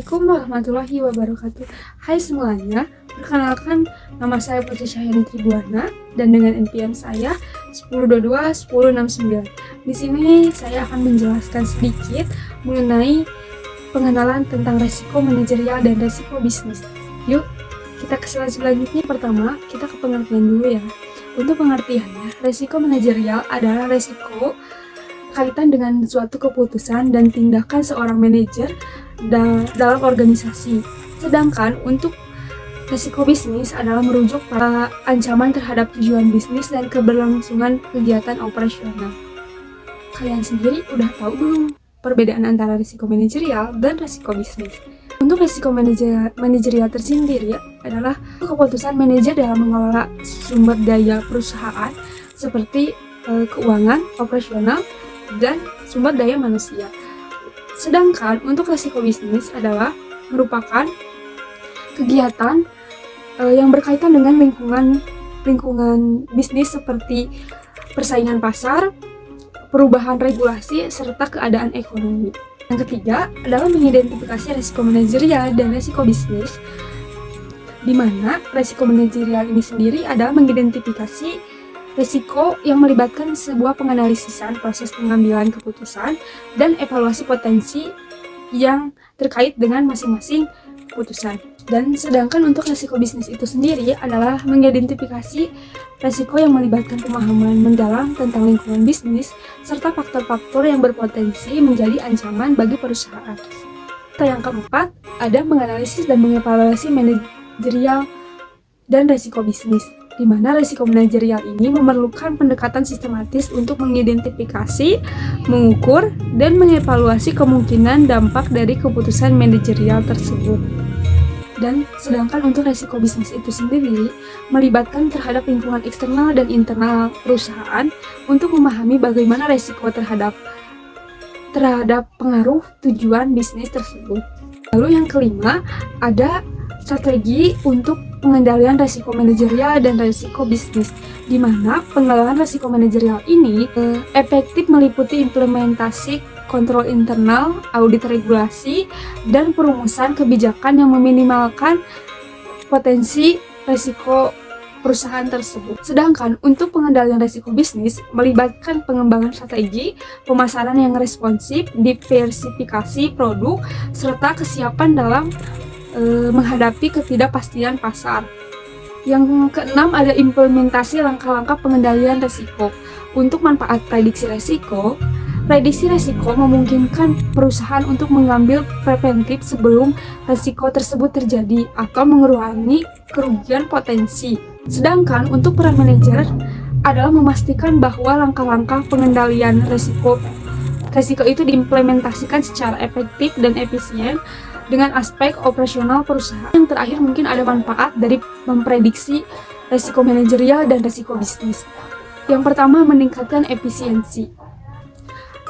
Assalamualaikum warahmatullahi wabarakatuh. Hai semuanya, perkenalkan nama saya Putri Syahyani Tribuana dan dengan NPM saya 1022-1069. Di sini saya akan menjelaskan sedikit mengenai pengenalan tentang resiko manajerial dan resiko bisnis. Yuk, kita ke slide selanjutnya. Pertama, kita ke pengertian dulu ya. Untuk pengertiannya, resiko manajerial adalah resiko kaitan dengan suatu keputusan dan tindakan seorang manajer dalam organisasi. Sedangkan untuk risiko bisnis adalah merujuk pada ancaman terhadap tujuan bisnis dan keberlangsungan kegiatan operasional. Kalian sendiri udah tahu belum perbedaan antara risiko manajerial dan risiko bisnis? Untuk risiko manajerial tersendiri adalah keputusan manajer dalam mengelola sumber daya perusahaan seperti keuangan, operasional, dan sumber daya manusia. Sedangkan untuk risiko bisnis adalah merupakan kegiatan yang berkaitan dengan lingkungan bisnis seperti persaingan pasar, perubahan regulasi, serta keadaan ekonomi. Yang ketiga adalah mengidentifikasi risiko manajerial dan risiko bisnis, di mana risiko manajerial ini sendiri adalah mengidentifikasi risiko yang melibatkan sebuah penganalisisan proses pengambilan keputusan dan evaluasi potensi yang terkait dengan masing-masing keputusan. Dan sedangkan untuk risiko bisnis itu sendiri adalah mengidentifikasi risiko yang melibatkan pemahaman mendalam tentang lingkungan bisnis serta faktor-faktor yang berpotensi menjadi ancaman bagi perusahaan. Yang keempat, ada menganalisis dan mengevaluasi manajerial dan risiko bisnis, di mana risiko manajerial ini memerlukan pendekatan sistematis untuk mengidentifikasi, mengukur, dan mengevaluasi kemungkinan dampak dari keputusan manajerial tersebut. Dan sedangkan untuk risiko bisnis itu sendiri melibatkan terhadap lingkungan eksternal dan internal perusahaan untuk memahami bagaimana risiko terhadap pengaruh tujuan bisnis tersebut. Lalu yang kelima, ada strategi untuk pengendalian risiko manajerial dan risiko bisnis, di mana pengelolaan risiko manajerial ini efektif meliputi implementasi kontrol internal, audit regulasi, dan perumusan kebijakan yang meminimalkan potensi risiko perusahaan tersebut. Sedangkan untuk pengendalian risiko bisnis melibatkan pengembangan strategi, pemasaran yang responsif, diversifikasi produk, serta kesiapan dalam menghadapi ketidakpastian pasar. Yang keenam ada implementasi langkah-langkah pengendalian risiko. Untuk manfaat prediksi risiko memungkinkan perusahaan untuk mengambil preventif sebelum risiko tersebut terjadi atau mengurangi kerugian potensi. Sedangkan untuk peran manajer adalah memastikan bahwa langkah-langkah pengendalian risiko itu diimplementasikan secara efektif dan efisien dengan aspek operasional perusahaan. Yang terakhir mungkin ada manfaat dari memprediksi risiko manajerial dan risiko bisnis. Yang pertama, meningkatkan efisiensi.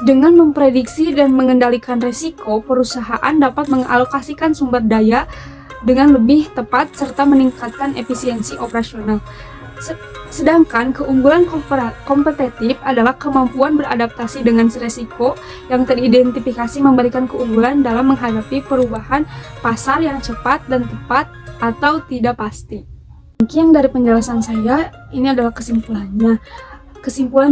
Dengan memprediksi dan mengendalikan risiko, perusahaan dapat mengalokasikan sumber daya dengan lebih tepat serta meningkatkan efisiensi operasional. Sedangkan keunggulan kompetitif adalah kemampuan beradaptasi dengan risiko yang teridentifikasi memberikan keunggulan dalam menghadapi perubahan pasar yang cepat dan tepat atau tidak pasti. Mungkin dari penjelasan saya, ini adalah kesimpulan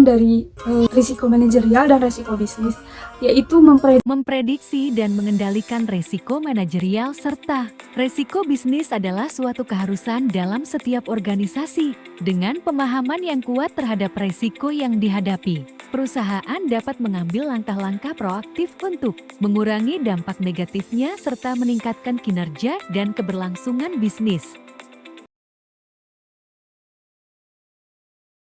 dari risiko manajerial dan risiko bisnis, yaitu memprediksi dan mengendalikan risiko manajerial serta risiko bisnis adalah suatu keharusan dalam setiap organisasi. Dengan pemahaman yang kuat terhadap risiko yang dihadapi, perusahaan dapat mengambil langkah-langkah proaktif untuk mengurangi dampak negatifnya serta meningkatkan kinerja dan keberlangsungan bisnis.